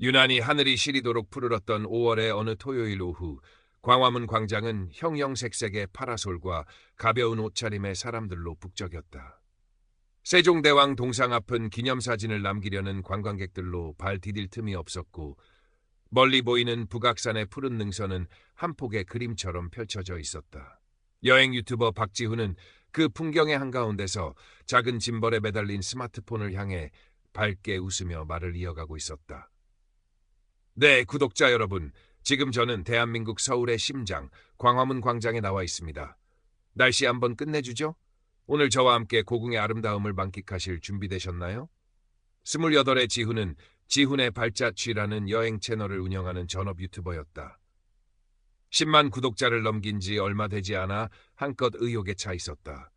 유난히 하늘이 시리도록 푸르렀던 5월의 어느 토요일 오후, 광화문 광장은 형형색색의 파라솔과 가벼운 옷차림의 사람들로 북적였다. 세종대왕 동상 앞은 기념사진을 남기려는 관광객들로 발 디딜 틈이 없었고, 멀리 보이는 북악산의 푸른 능선은 한 폭의 그림처럼 펼쳐져 있었다. 여행 유튜버 박지훈은 그 풍경의 한가운데서 작은 짐벌에 매달린 스마트폰을 향해 밝게 웃으며 말을 이어가고 있었다. 네, 구독자 여러분. 지금 저는 대한민국 서울의 심장, 광화문 광장에 나와 있습니다. 날씨 한번 끝내주죠? 오늘 저와 함께 고궁의 아름다움을 만끽하실 준비되셨나요? 28의 지훈은 지훈의 발자취라는 여행 채널을 운영하는 전업 유튜버였다. 10만 구독자를 넘긴 지 얼마 되지 않아 한껏 의욕에 차 있었다.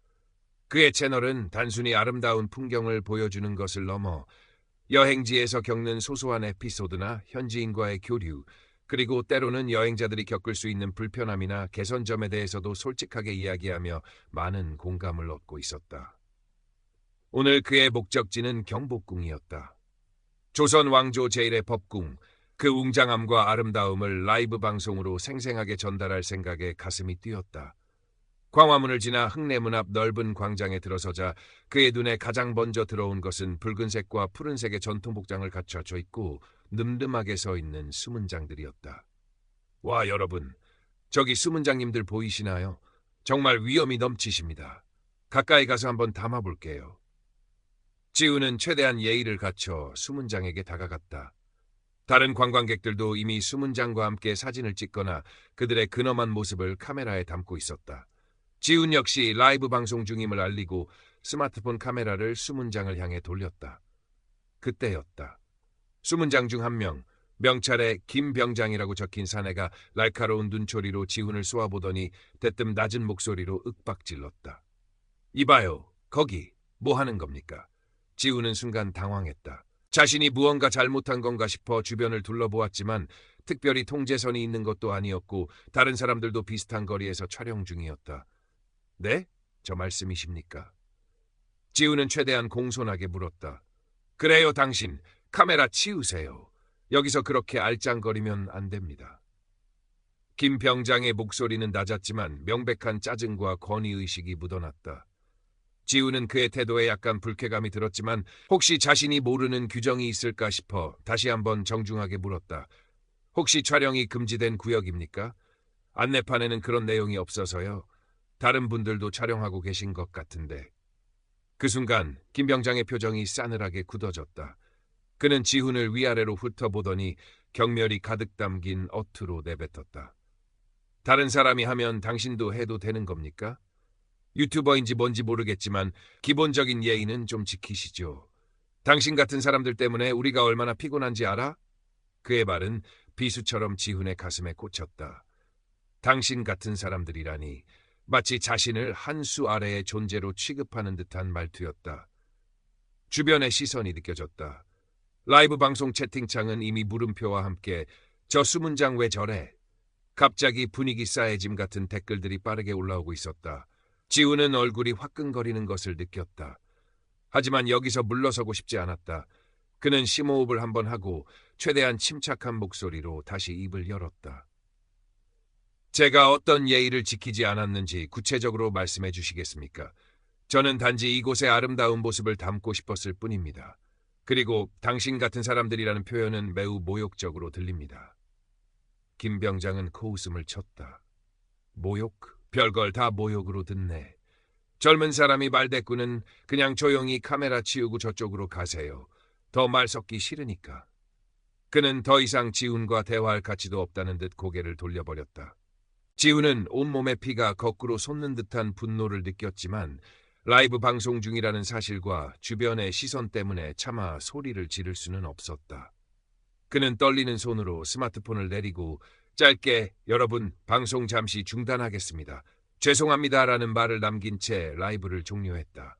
그의 채널은 단순히 아름다운 풍경을 보여주는 것을 넘어 여행지에서 겪는 소소한 에피소드나 현지인과의 교류, 그리고 때로는 여행자들이 겪을 수 있는 불편함이나 개선점에 대해서도 솔직하게 이야기하며 많은 공감을 얻고 있었다. 오늘 그의 목적지는 경복궁이었다. 조선 왕조 제1의 법궁, 그 웅장함과 아름다움을 라이브 방송으로 생생하게 전달할 생각에 가슴이 뛰었다. 광화문을 지나 흥내문 앞 넓은 광장에 들어서자 그의 눈에 가장 먼저 들어온 것은 붉은색과 푸른색의 전통복장을 갖춰져 있고 늠름하게 서 있는 수문장들이었다. 와, 여러분, 저기 수문장님들 보이시나요? 정말 위엄이 넘치십니다. 가까이 가서 한번 담아볼게요. 지우는 최대한 예의를 갖춰 수문장에게 다가갔다. 다른 관광객들도 이미 수문장과 함께 사진을 찍거나 그들의 근엄한 모습을 카메라에 담고 있었다. 지훈 역시 라이브 방송 중임을 알리고 스마트폰 카메라를 수문장을 향해 돌렸다. 그때였다. 수문장 중 한 명, 명찰에 김병장이라고 적힌 사내가 날카로운 눈초리로 지훈을 쏘아보더니 대뜸 낮은 목소리로 윽박질렀다. 이봐요, 거기 뭐 하는 겁니까? 지훈은 순간 당황했다. 자신이 무언가 잘못한 건가 싶어 주변을 둘러보았지만 특별히 통제선이 있는 것도 아니었고 다른 사람들도 비슷한 거리에서 촬영 중이었다. 네? 저 말씀이십니까? 지우는 최대한 공손하게 물었다. 그래요, 당신. 카메라 치우세요. 여기서 그렇게 알짱거리면 안 됩니다. 김 병장의 목소리는 낮았지만 명백한 짜증과 권위의식이 묻어났다. 지우는 그의 태도에 약간 불쾌감이 들었지만 혹시 자신이 모르는 규정이 있을까 싶어 다시 한번 정중하게 물었다. 혹시 촬영이 금지된 구역입니까? 안내판에는 그런 내용이 없어서요. 다른 분들도 촬영하고 계신 것 같은데. 그 순간 김 병장의 표정이 싸늘하게 굳어졌다. 그는 지훈을 위아래로 훑어보더니 경멸이 가득 담긴 어투로 내뱉었다. 다른 사람이 하면 당신도 해도 되는 겁니까? 유튜버인지 뭔지 모르겠지만 기본적인 예의는 좀 지키시죠. 당신 같은 사람들 때문에 우리가 얼마나 피곤한지 알아? 그의 말은 비수처럼 지훈의 가슴에 꽂혔다. 당신 같은 사람들이라니. 마치 자신을 한 수 아래의 존재로 취급하는 듯한 말투였다. 주변의 시선이 느껴졌다. 라이브 방송 채팅창은 이미 물음표와 함께 저 수문장 왜 저래? 갑자기 분위기 싸해짐 같은 댓글들이 빠르게 올라오고 있었다. 지우는 얼굴이 화끈거리는 것을 느꼈다. 하지만 여기서 물러서고 싶지 않았다. 그는 심호흡을 한번 하고 최대한 침착한 목소리로 다시 입을 열었다. 제가 어떤 예의를 지키지 않았는지 구체적으로 말씀해 주시겠습니까? 저는 단지 이곳의 아름다운 모습을 담고 싶었을 뿐입니다. 그리고 당신 같은 사람들이라는 표현은 매우 모욕적으로 들립니다. 김 병장은 코웃음을 쳤다. 모욕? 별걸 다 모욕으로 듣네. 젊은 사람이 말대꾸는 그냥 조용히 카메라 치우고 저쪽으로 가세요. 더 말 섞기 싫으니까. 그는 더 이상 지훈과 대화할 가치도 없다는 듯 고개를 돌려버렸다. 지훈은 온몸의 피가 거꾸로 솟는 듯한 분노를 느꼈지만 라이브 방송 중이라는 사실과 주변의 시선 때문에 차마 소리를 지를 수는 없었다. 그는 떨리는 손으로 스마트폰을 내리고 짧게 여러분 방송 잠시 중단하겠습니다. 죄송합니다라는 말을 남긴 채 라이브를 종료했다.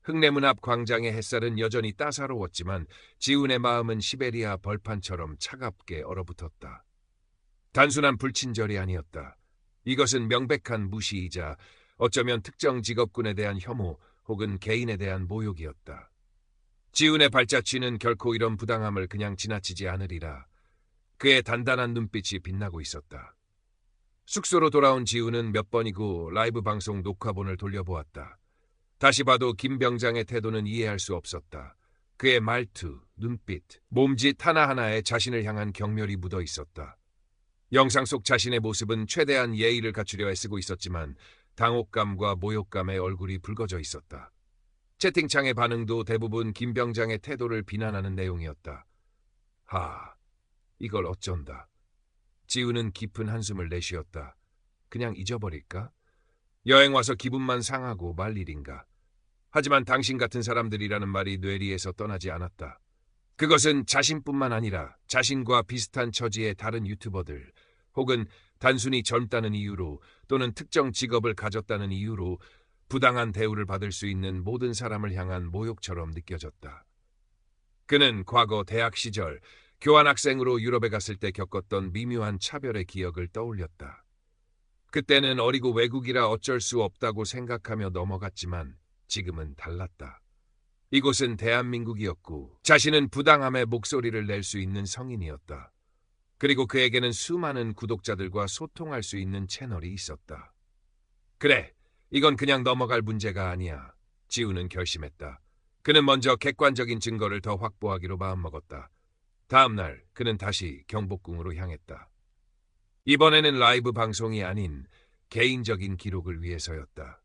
흥내문 앞 광장의 햇살은 여전히 따사로웠지만 지훈의 마음은 시베리아 벌판처럼 차갑게 얼어붙었다. 단순한 불친절이 아니었다. 이것은 명백한 무시이자 어쩌면 특정 직업군에 대한 혐오 혹은 개인에 대한 모욕이었다. 지훈의 발자취는 결코 이런 부당함을 그냥 지나치지 않으리라. 그의 단단한 눈빛이 빛나고 있었다. 숙소로 돌아온 지훈은 몇 번이고 라이브 방송 녹화본을 돌려보았다. 다시 봐도 김 병장의 태도는 이해할 수 없었다. 그의 말투, 눈빛, 몸짓 하나하나에 자신을 향한 경멸이 묻어 있었다. 영상 속 자신의 모습은 최대한 예의를 갖추려 애쓰고 있었지만 당혹감과 모욕감에 얼굴이 붉어져 있었다. 채팅창의 반응도 대부분 김 병장의 태도를 비난하는 내용이었다. 이걸 어쩐다. 지훈은 깊은 한숨을 내쉬었다. 그냥 잊어버릴까? 여행 와서 기분만 상하고 말 일인가? 하지만 당신 같은 사람들이라는 말이 뇌리에서 떠나지 않았다. 그것은 자신뿐만 아니라 자신과 비슷한 처지의 다른 유튜버들, 혹은 단순히 젊다는 이유로 또는 특정 직업을 가졌다는 이유로 부당한 대우를 받을 수 있는 모든 사람을 향한 모욕처럼 느껴졌다. 그는 과거 대학 시절 교환학생으로 유럽에 갔을 때 겪었던 미묘한 차별의 기억을 떠올렸다. 그때는 어리고 외국이라 어쩔 수 없다고 생각하며 넘어갔지만 지금은 달랐다. 이곳은 대한민국이었고 자신은 부당함의 목소리를 낼 수 있는 성인이었다. 그리고 그에게는 수많은 구독자들과 소통할 수 있는 채널이 있었다. 그래, 이건 그냥 넘어갈 문제가 아니야. 지훈은 결심했다. 그는 먼저 객관적인 증거를 더 확보하기로 마음먹었다. 다음 날 그는 다시 경복궁으로 향했다. 이번에는 라이브 방송이 아닌 개인적인 기록을 위해서였다.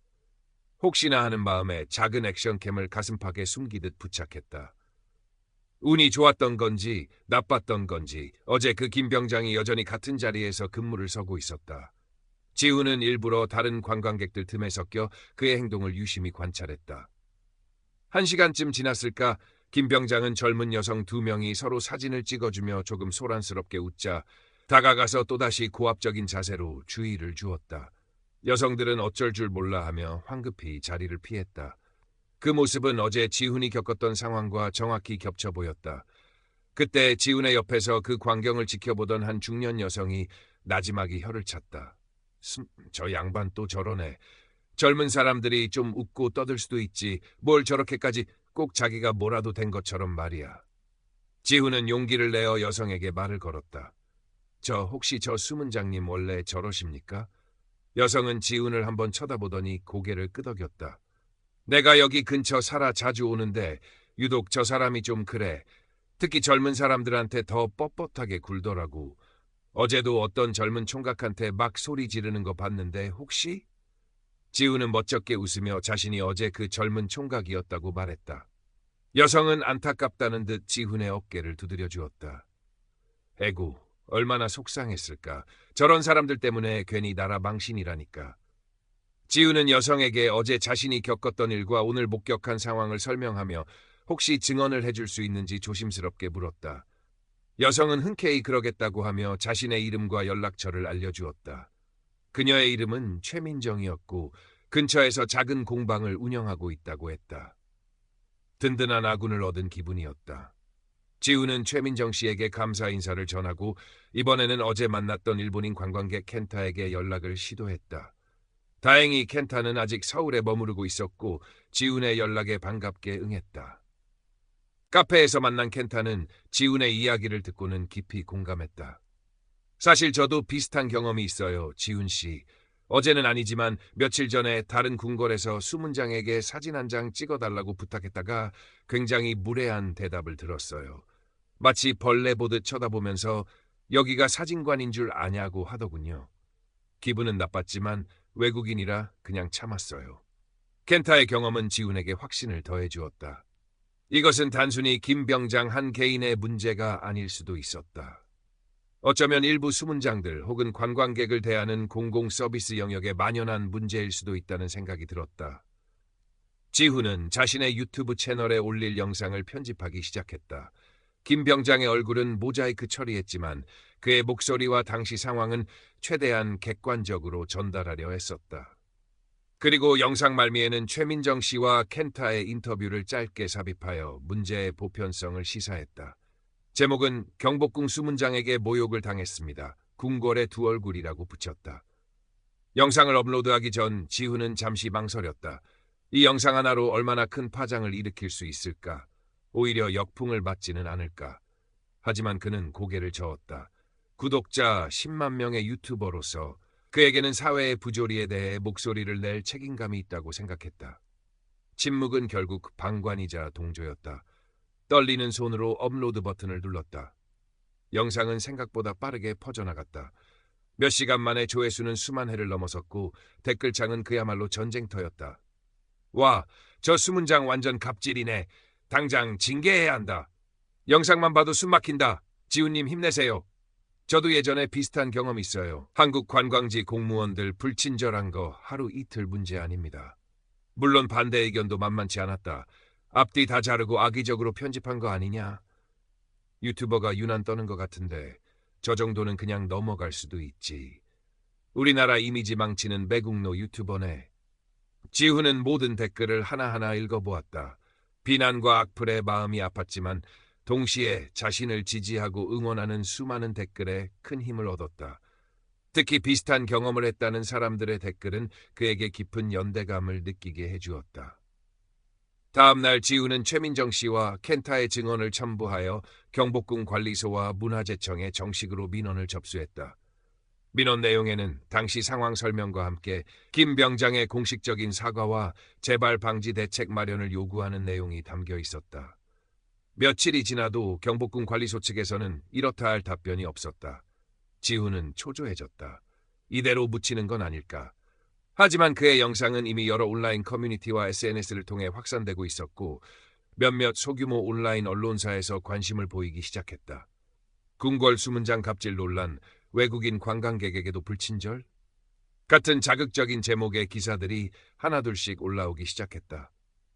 혹시나 하는 마음에 작은 액션캠을 가슴팍에 숨기듯 부착했다. 운이 좋았던 건지 나빴던 건지 어제 그 김 병장이 여전히 같은 자리에서 근무를 서고 있었다. 지훈은 일부러 다른 관광객들 틈에 섞여 그의 행동을 유심히 관찰했다. 1시간쯤 지났을까 김 병장은 젊은 여성 2명이 서로 사진을 찍어주며 조금 소란스럽게 웃자 다가가서 또다시 고압적인 자세로 주의를 주었다. 여성들은 어쩔 줄 몰라 하며 황급히 자리를 피했다. 그 모습은 어제 지훈이 겪었던 상황과 정확히 겹쳐 보였다. 그때 지훈의 옆에서 그 광경을 지켜보던 한 중년 여성이 나지막이 혀를 찼다. 저 양반 또 저러네. 젊은 사람들이 좀 웃고 떠들 수도 있지. 뭘 저렇게까지 꼭 자기가 뭐라도 된 것처럼 말이야. 지훈은 용기를 내어 여성에게 말을 걸었다. 혹시 저 수문장님 원래 저러십니까? 여성은 지훈을 한번 쳐다보더니 고개를 끄덕였다. 내가 여기 근처 살아 자주 오는데 유독 저 사람이 좀 그래. 특히 젊은 사람들한테 더 뻣뻣하게 굴더라고. 어제도 어떤 젊은 총각한테 막 소리 지르는 거 봤는데 혹시? 지훈은 멋쩍게 웃으며 자신이 어제 그 젊은 총각이었다고 말했다. 여성은 안타깝다는 듯 지훈의 어깨를 두드려 주었다. 에구, 얼마나 속상했을까. 저런 사람들 때문에 괜히 나라 망신이라니까. 지훈은 여성에게 어제 자신이 겪었던 일과 오늘 목격한 상황을 설명하며 혹시 증언을 해줄 수 있는지 조심스럽게 물었다. 여성은 흔쾌히 그러겠다고 하며 자신의 이름과 연락처를 알려주었다. 그녀의 이름은 최민정이었고 근처에서 작은 공방을 운영하고 있다고 했다. 든든한 아군을 얻은 기분이었다. 지훈은 최민정 씨에게 감사 인사를 전하고 이번에는 어제 만났던 일본인 관광객 켄타에게 연락을 시도했다. 다행히 켄타는 아직 서울에 머무르고 있었고 지훈의 연락에 반갑게 응했다. 카페에서 만난 켄타는 지훈의 이야기를 듣고는 깊이 공감했다. 사실 저도 비슷한 경험이 있어요, 지훈 씨. 어제는 아니지만 며칠 전에 다른 궁궐에서 수문장에게 사진 한 장 찍어달라고 부탁했다가 굉장히 무례한 대답을 들었어요. 마치 벌레 보듯 쳐다보면서 여기가 사진관인 줄 아냐고 하더군요. 기분은 나빴지만 외국인이라 그냥 참았어요. 켄타의 경험은 지훈에게 확신을 더해주었다. 이것은 단순히 김 병장 한 개인의 문제가 아닐 수도 있었다. 어쩌면 일부 수문장들 혹은 관광객을 대하는 공공 서비스 영역에 만연한 문제일 수도 있다는 생각이 들었다. 지훈은 자신의 유튜브 채널에 올릴 영상을 편집하기 시작했다. 김 병장의 얼굴은 모자이크 처리했지만 그의 목소리와 당시 상황은 최대한 객관적으로 전달하려 했었다. 그리고 영상 말미에는 최민정 씨와 켄타의 인터뷰를 짧게 삽입하여 문제의 보편성을 시사했다. 제목은 경복궁 수문장에게 모욕을 당했습니다. 궁궐의 두 얼굴이라고 붙였다. 영상을 업로드하기 전 지훈은 잠시 망설였다. 이 영상 하나로 얼마나 큰 파장을 일으킬 수 있을까? 오히려 역풍을 맞지는 않을까. 하지만 그는 고개를 저었다. 구독자 10만 명의 유튜버로서 그에게는 사회의 부조리에 대해 목소리를 낼 책임감이 있다고 생각했다. 침묵은 결국 방관이자 동조였다. 떨리는 손으로 업로드 버튼을 눌렀다. 영상은 생각보다 빠르게 퍼져나갔다. 몇 시간 만에 조회수는 수만 회를 넘어섰고 댓글창은 그야말로 전쟁터였다. 와, 저 수문장 완전 갑질이네. 당장 징계해야 한다. 영상만 봐도 숨 막힌다. 지훈님 힘내세요. 저도 예전에 비슷한 경험 있어요. 한국 관광지 공무원들 불친절한 거 하루 이틀 문제 아닙니다. 물론 반대 의견도 만만치 않았다. 앞뒤 다 자르고 악의적으로 편집한 거 아니냐? 유튜버가 유난 떠는 것 같은데 저 정도는 그냥 넘어갈 수도 있지. 우리나라 이미지 망치는 매국노 유튜버네. 지훈은 모든 댓글을 하나하나 읽어보았다. 비난과 악플에 마음이 아팠지만 동시에 자신을 지지하고 응원하는 수많은 댓글에 큰 힘을 얻었다. 특히 비슷한 경험을 했다는 사람들의 댓글은 그에게 깊은 연대감을 느끼게 해주었다. 다음 날 지훈은 최민정 씨와 켄타의 증언을 첨부하여 경복궁 관리소와 문화재청에 정식으로 민원을 접수했다. 민원 내용에는 당시 상황 설명과 함께 김 병장의 공식적인 사과와 재발 방지 대책 마련을 요구하는 내용이 담겨 있었다. 며칠이 지나도 경복궁 관리소 측에서는 이렇다 할 답변이 없었다. 지훈은 초조해졌다. 이대로 묻히는 건 아닐까. 하지만 그의 영상은 이미 여러 온라인 커뮤니티와 SNS를 통해 확산되고 있었고 몇몇 소규모 온라인 언론사에서 관심을 보이기 시작했다. 궁궐 수문장 갑질 논란, 외국인 관광객에게도 불친절? 같은 자극적인 제목의 기사들이 하나둘씩 올라오기 시작했다.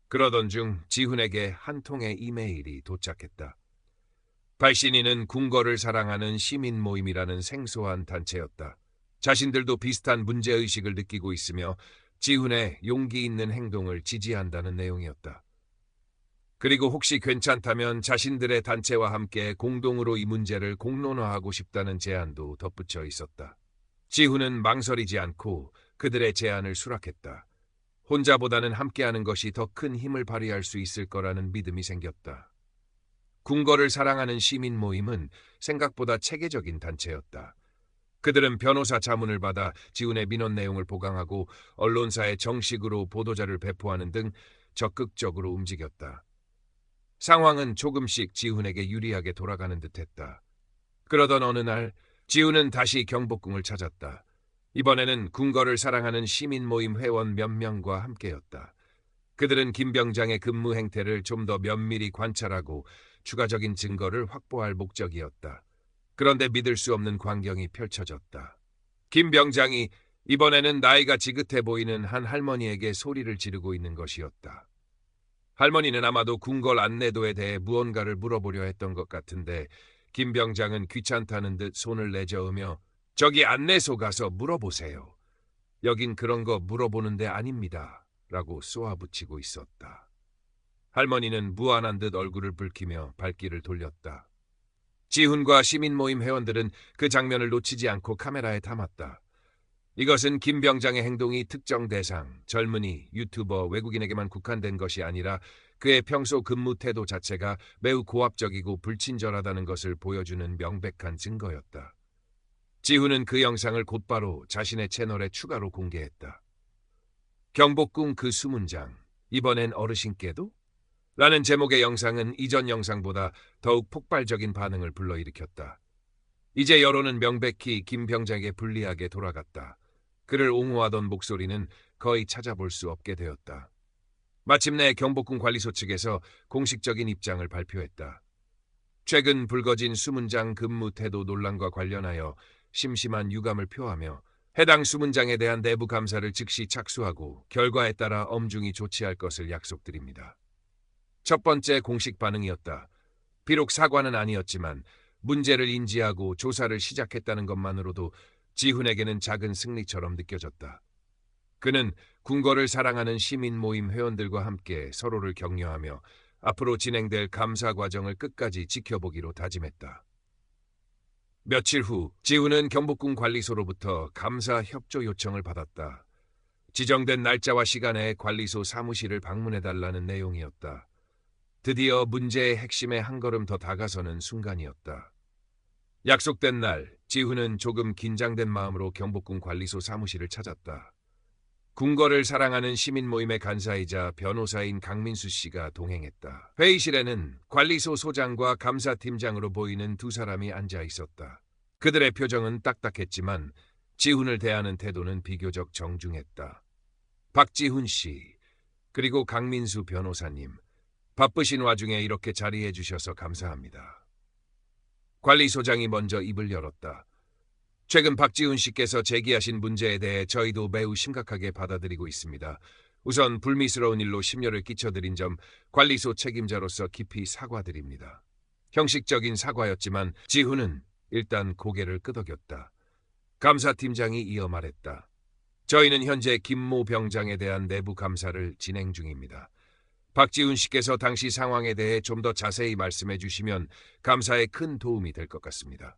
그러던 중 지훈에게 한 통의 이메일이 도착했다. 발신인은 궁궐을 사랑하는 시민 모임이라는 생소한 단체였다. 자신들도 비슷한 문제의식을 느끼고 있으며 지훈의 용기 있는 행동을 지지한다는 내용이었다. 그리고 혹시 괜찮다면 자신들의 단체와 함께 공동으로 이 문제를 공론화하고 싶다는 제안도 덧붙여 있었다. 지훈은 망설이지 않고 그들의 제안을 수락했다. 혼자보다는 함께하는 것이 더 큰 힘을 발휘할 수 있을 거라는 믿음이 생겼다. 궁궐을 사랑하는 시민 모임은 생각보다 체계적인 단체였다. 그들은 변호사 자문을 받아 지훈의 민원 내용을 보강하고 언론사에 정식으로 보도자를 배포하는 등 적극적으로 움직였다. 상황은 조금씩 지훈에게 유리하게 돌아가는 듯했다. 그러던 어느 날 지훈은 다시 경복궁을 찾았다. 이번에는 궁궐을 사랑하는 시민 모임 회원 몇 명과 함께였다. 그들은 김 병장의 근무 행태를 좀 더 면밀히 관찰하고 추가적인 증거를 확보할 목적이었다. 그런데 믿을 수 없는 광경이 펼쳐졌다. 김 병장이 이번에는 나이가 지긋해 보이는 한 할머니에게 소리를 지르고 있는 것이었다. 할머니는 아마도 궁궐 안내도에 대해 무언가를 물어보려 했던 것 같은데 김 병장은 귀찮다는 듯 손을 내저으며 저기 안내소 가서 물어보세요. 여긴 그런 거 물어보는 데 아닙니다. 라고 쏘아붙이고 있었다. 할머니는 무안한 듯 얼굴을 붉히며 발길을 돌렸다. 지훈과 시민모임 회원들은 그 장면을 놓치지 않고 카메라에 담았다. 이것은 김 병장의 행동이 특정 대상, 젊은이, 유튜버, 외국인에게만 국한된 것이 아니라 그의 평소 근무 태도 자체가 매우 고압적이고 불친절하다는 것을 보여주는 명백한 증거였다. 지훈은 그 영상을 곧바로 자신의 채널에 추가로 공개했다. 경복궁 그 수문장, 이번엔 어르신께도? 라는 제목의 영상은 이전 영상보다 더욱 폭발적인 반응을 불러일으켰다. 이제 여론은 명백히 김 병장에게 불리하게 돌아갔다. 그를 옹호하던 목소리는 거의 찾아볼 수 없게 되었다. 마침내 경복궁 관리소 측에서 공식적인 입장을 발표했다. 최근 불거진 수문장 근무 태도 논란과 관련하여 심심한 유감을 표하며 해당 수문장에 대한 내부 감사를 즉시 착수하고 결과에 따라 엄중히 조치할 것을 약속드립니다. 첫 번째 공식 반응이었다. 비록 사과는 아니었지만 문제를 인지하고 조사를 시작했다는 것만으로도 지훈에게는 작은 승리처럼 느껴졌다. 그는 궁궐을 사랑하는 시민 모임 회원들과 함께 서로를 격려하며 앞으로 진행될 감사 과정을 끝까지 지켜보기로 다짐했다. 며칠 후 지훈은 경복궁 관리소로부터 감사 협조 요청을 받았다. 지정된 날짜와 시간에 관리소 사무실을 방문해달라는 내용이었다. 드디어 문제의 핵심에 한 걸음 더 다가서는 순간이었다. 약속된 날, 지훈은 조금 긴장된 마음으로 경복궁 관리소 사무실을 찾았다. 궁궐을 사랑하는 시민 모임의 간사이자 변호사인 강민수 씨가 동행했다. 회의실에는 관리소 소장과 감사팀장으로 보이는 두 사람이 앉아 있었다. 그들의 표정은 딱딱했지만 지훈을 대하는 태도는 비교적 정중했다. 박지훈 씨, 그리고 강민수 변호사님, 바쁘신 와중에 이렇게 자리해 주셔서 감사합니다. 관리소장이 먼저 입을 열었다. 최근 박지훈 씨께서 제기하신 문제에 대해 저희도 매우 심각하게 받아들이고 있습니다. 우선 불미스러운 일로 심려를 끼쳐드린 점 관리소 책임자로서 깊이 사과드립니다. 형식적인 사과였지만 지훈은 일단 고개를 끄덕였다. 감사팀장이 이어 말했다. 저희는 현재 김모 병장에 대한 내부 감사를 진행 중입니다. 박지훈 씨께서 당시 상황에 대해 좀 더 자세히 말씀해 주시면 감사에 큰 도움이 될 것 같습니다.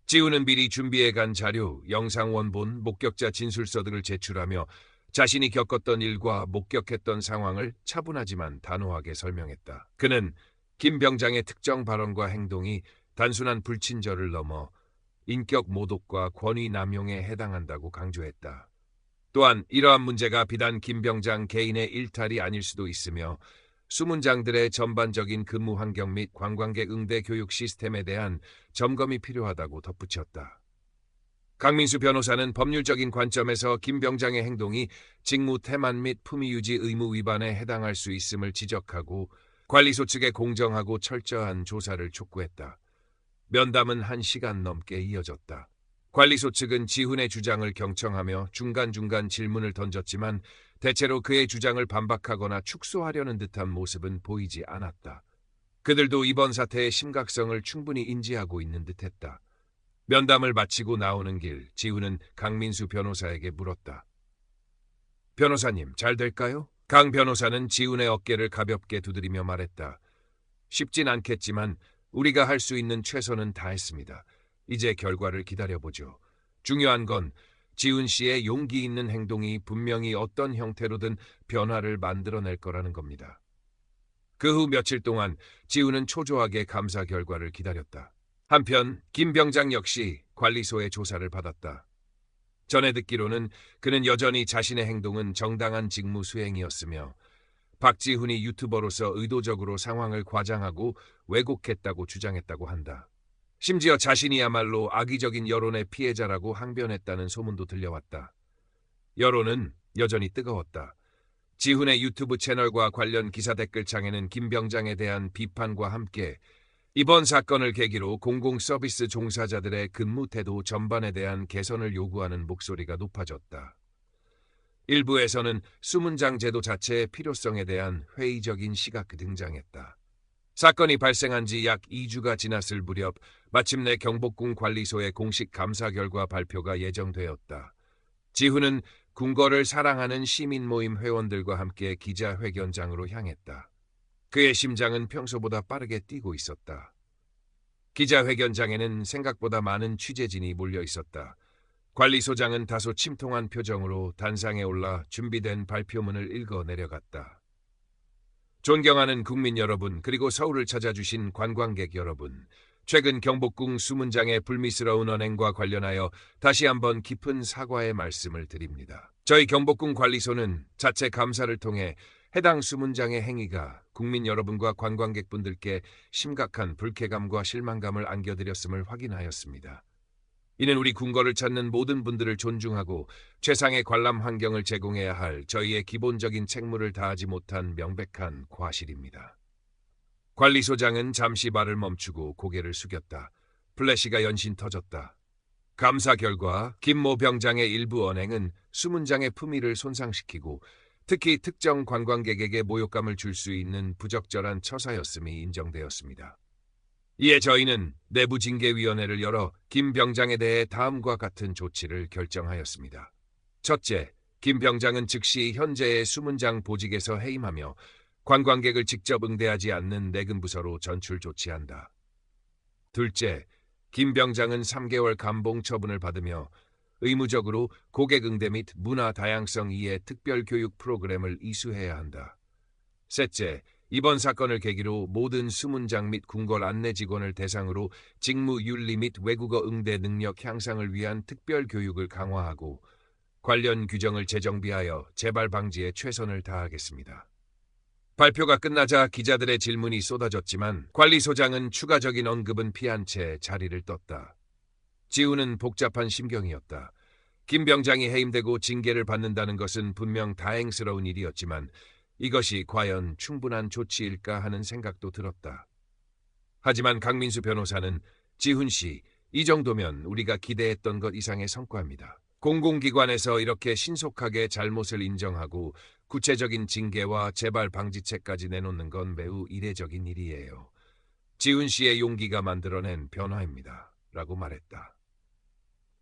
지훈은 미리 준비해간 자료, 영상 원본, 목격자 진술서 등을 제출하며 자신이 겪었던 일과 목격했던 상황을 차분하지만 단호하게 설명했다. 그는 김 병장의 특정 발언과 행동이 단순한 불친절을 넘어 인격 모독과 권위 남용에 해당한다고 강조했다. 또한 이러한 문제가 비단 김 병장 개인의 일탈이 아닐 수도 있으며 수문장들의 전반적인 근무 환경 및 관광객 응대 교육 시스템에 대한 점검이 필요하다고 덧붙였다. 강민수 변호사는 법률적인 관점에서 김 병장의 행동이 직무 태만 및 품위 유지 의무 위반에 해당할 수 있음을 지적하고 관리소 측의 공정하고 철저한 조사를 촉구했다. 면담은 1시간 넘게 이어졌다. 관리소 측은 지훈의 주장을 경청하며 중간중간 질문을 던졌지만 대체로 그의 주장을 반박하거나 축소하려는 듯한 모습은 보이지 않았다. 그들도 이번 사태의 심각성을 충분히 인지하고 있는 듯했다. 면담을 마치고 나오는 길, 지훈은 강민수 변호사에게 물었다. 변호사님, 잘 될까요? 강 변호사는 지훈의 어깨를 가볍게 두드리며 말했다. 쉽진 않겠지만 우리가 할 수 있는 최선은 다했습니다. 이제 결과를 기다려보죠. 중요한 건 지훈 씨의 용기 있는 행동이 분명히 어떤 형태로든 변화를 만들어낼 거라는 겁니다. 그 후 며칠 동안 지훈은 초조하게 감사 결과를 기다렸다. 한편 김 병장 역시 관리소의 조사를 받았다. 전해 듣기로는 그는 여전히 자신의 행동은 정당한 직무 수행이었으며 박지훈이 유튜버로서 의도적으로 상황을 과장하고 왜곡했다고 주장했다고 한다. 심지어 자신이야말로 악의적인 여론의 피해자라고 항변했다는 소문도 들려왔다. 여론은 여전히 뜨거웠다. 지훈의 유튜브 채널과 관련 기사 댓글창에는 김 병장에 대한 비판과 함께 이번 사건을 계기로 공공서비스 종사자들의 근무 태도 전반에 대한 개선을 요구하는 목소리가 높아졌다. 일부에서는 수문장 제도 자체의 필요성에 대한 회의적인 시각이 등장했다. 사건이 발생한 지 약 2주가 지났을 무렵 마침내 경복궁 관리소의 공식 감사 결과 발표가 예정되었다. 지훈은 궁궐을 사랑하는 시민 모임 회원들과 함께 기자회견장으로 향했다. 그의 심장은 평소보다 빠르게 뛰고 있었다. 기자회견장에는 생각보다 많은 취재진이 몰려 있었다. 관리소장은 다소 침통한 표정으로 단상에 올라 준비된 발표문을 읽어 내려갔다. 존경하는 국민 여러분, 그리고 서울을 찾아주신 관광객 여러분, 최근 경복궁 수문장의 불미스러운 언행과 관련하여 다시 한번 깊은 사과의 말씀을 드립니다. 저희 경복궁 관리소는 자체 감사를 통해 해당 수문장의 행위가 국민 여러분과 관광객분들께 심각한 불쾌감과 실망감을 안겨드렸음을 확인하였습니다. 이는 우리 궁궐을 찾는 모든 분들을 존중하고 최상의 관람 환경을 제공해야 할 저희의 기본적인 책무를 다하지 못한 명백한 과실입니다. 관리소장은 잠시 말을 멈추고 고개를 숙였다. 플래시가 연신 터졌다. 감사 결과 김모 병장의 일부 언행은 수문장의 품위를 손상시키고 특히 특정 관광객에게 모욕감을 줄 수 있는 부적절한 처사였음이 인정되었습니다. 이에 저희는 내부징계위원회를 열어 김 병장에 대해 다음과 같은 조치를 결정하였습니다. 첫째, 김 병장은 즉시 현재의 수문장 보직에서 해임하며 관광객을 직접 응대하지 않는 내근부서로 전출 조치한다. 둘째, 김 병장은 3개월 감봉 처분을 받으며 의무적으로 고객 응대 및 문화 다양성 2의 특별교육 프로그램을 이수해야 한다. 셋째, 이번 사건을 계기로 모든 수문장 및 궁궐 안내 직원을 대상으로 직무 윤리 및 외국어 응대 능력 향상을 위한 특별 교육을 강화하고 관련 규정을 재정비하여 재발 방지에 최선을 다하겠습니다. 발표가 끝나자 기자들의 질문이 쏟아졌지만 관리소장은 추가적인 언급은 피한 채 자리를 떴다. 지훈은 복잡한 심경이었다. 김 병장이 해임되고 징계를 받는다는 것은 분명 다행스러운 일이었지만 이것이 과연 충분한 조치일까 하는 생각도 들었다. 하지만 강민수 변호사는 지훈 씨, 이 정도면 우리가 기대했던 것 이상의 성과입니다. 공공기관에서 이렇게 신속하게 잘못을 인정하고 구체적인 징계와 재발 방지책까지 내놓는 건 매우 이례적인 일이에요. 지훈 씨의 용기가 만들어낸 변화입니다. 라고 말했다.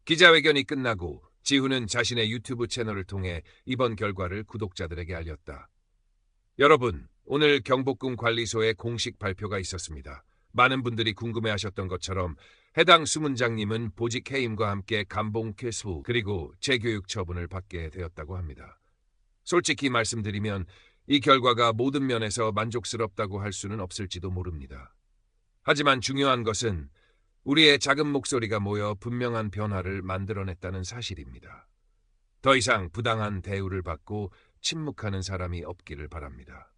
기자회견이 끝나고 지훈은 자신의 유튜브 채널을 통해 이번 결과를 구독자들에게 알렸다. 여러분, 오늘 경복궁 관리소의 공식 발표가 있었습니다. 많은 분들이 궁금해하셨던 것처럼 해당 수문장님은 보직 해임과 함께 감봉 쾌수 그리고 재교육 처분을 받게 되었다고 합니다. 솔직히 말씀드리면 이 결과가 모든 면에서 만족스럽다고 할 수는 없을지도 모릅니다. 하지만 중요한 것은 우리의 작은 목소리가 모여 분명한 변화를 만들어냈다는 사실입니다. 더 이상 부당한 대우를 받고 침묵하는 사람이 없기를 바랍니다.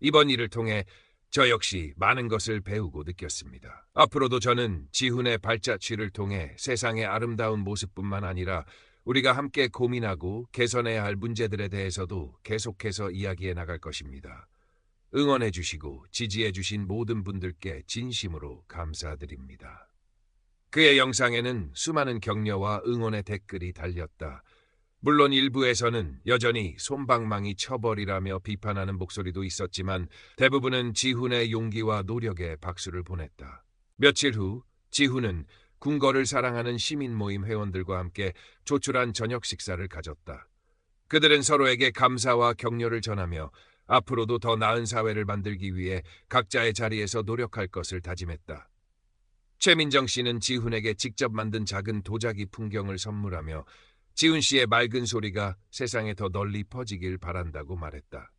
이번 일을 통해 저 역시 많은 것을 배우고 느꼈습니다. 앞으로도 저는 지훈의 발자취를 통해 세상의 아름다운 모습뿐만 아니라 우리가 함께 고민하고 개선해야 할 문제들에 대해서도 계속해서 이야기해 나갈 것입니다. 응원해 주시고 지지해 주신 모든 분들께 진심으로 감사드립니다. 그의 영상에는 수많은 격려와 응원의 댓글이 달렸다. 물론 일부에서는 여전히 솜방망이 처벌이라며 비판하는 목소리도 있었지만 대부분은 지훈의 용기와 노력에 박수를 보냈다. 며칠 후 지훈은 궁궐을 사랑하는 시민 모임 회원들과 함께 조촐한 저녁 식사를 가졌다. 그들은 서로에게 감사와 격려를 전하며 앞으로도 더 나은 사회를 만들기 위해 각자의 자리에서 노력할 것을 다짐했다. 최민정 씨는 지훈에게 직접 만든 작은 도자기 풍경을 선물하며 지훈 씨의 맑은 소리가 세상에 더 널리 퍼지길 바란다고 말했다.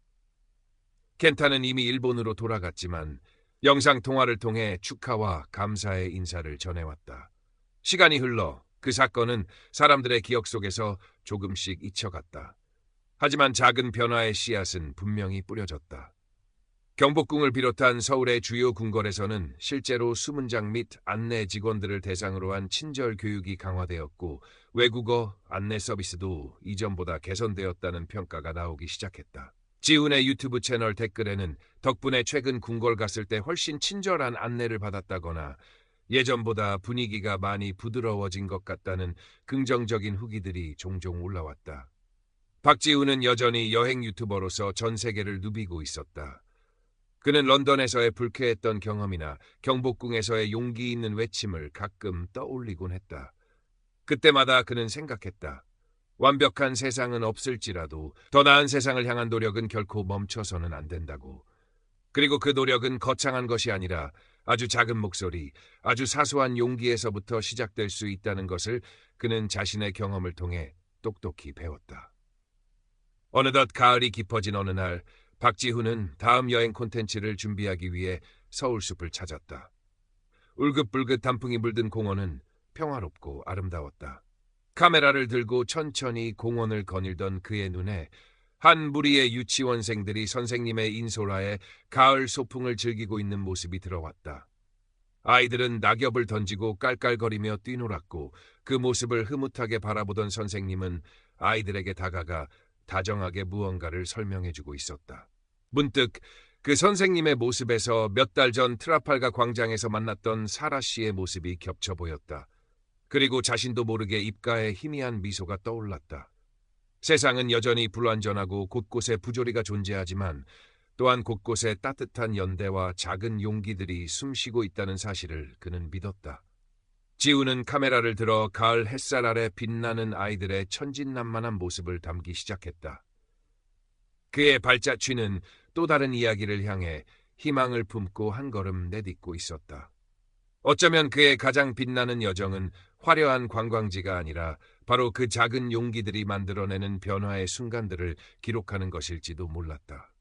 켄타는 이미 일본으로 돌아갔지만 영상통화를 통해 축하와 감사의 인사를 전해왔다. 시간이 흘러 그 사건은 사람들의 기억 속에서 조금씩 잊혀갔다. 하지만 작은 변화의 씨앗은 분명히 뿌려졌다. 경복궁을 비롯한 서울의 주요 궁궐에서는 실제로 수문장 및 안내 직원들을 대상으로 한 친절 교육이 강화되었고 외국어 안내 서비스도 이전보다 개선되었다는 평가가 나오기 시작했다. 지훈의 유튜브 채널 댓글에는 덕분에 최근 궁궐 갔을 때 훨씬 친절한 안내를 받았다거나 예전보다 분위기가 많이 부드러워진 것 같다는 긍정적인 후기들이 종종 올라왔다. 박지훈은 여전히 여행 유튜버로서 전 세계를 누비고 있었다. 그는 런던에서의 불쾌했던 경험이나 경복궁에서의 용기 있는 외침을 가끔 떠올리곤 했다. 그때마다 그는 생각했다. 완벽한 세상은 없을지라도 더 나은 세상을 향한 노력은 결코 멈춰서는 안 된다고. 그리고 그 노력은 거창한 것이 아니라 아주 작은 목소리, 아주 사소한 용기에서부터 시작될 수 있다는 것을 그는 자신의 경험을 통해 똑똑히 배웠다. 어느덧 가을이 깊어진 어느 날 박지훈은 다음 여행 콘텐츠를 준비하기 위해 서울숲을 찾았다. 울긋불긋 단풍이 물든 공원은 평화롭고 아름다웠다. 카메라를 들고 천천히 공원을 거닐던 그의 눈에 한 무리의 유치원생들이 선생님의 인솔하에 가을 소풍을 즐기고 있는 모습이 들어왔다. 아이들은 낙엽을 던지고 깔깔거리며 뛰놀았고 그 모습을 흐뭇하게 바라보던 선생님은 아이들에게 다가가 다정하게 무언가를 설명해주고 있었다. 문득 그 선생님의 모습에서 몇 달 전 트라팔가 광장에서 만났던 사라 씨의 모습이 겹쳐 보였다. 그리고 자신도 모르게 입가에 희미한 미소가 떠올랐다. 세상은 여전히 불완전하고 곳곳에 부조리가 존재하지만 또한 곳곳에 따뜻한 연대와 작은 용기들이 숨쉬고 있다는 사실을 그는 믿었다. 지훈은 카메라를 들어 가을 햇살 아래 빛나는 아이들의 천진난만한 모습을 담기 시작했다. 그의 발자취는 또 다른 이야기를 향해 희망을 품고 한 걸음 내딛고 있었다. 어쩌면 그의 가장 빛나는 여정은 화려한 관광지가 아니라 바로 그 작은 용기들이 만들어내는 변화의 순간들을 기록하는 것일지도 몰랐다.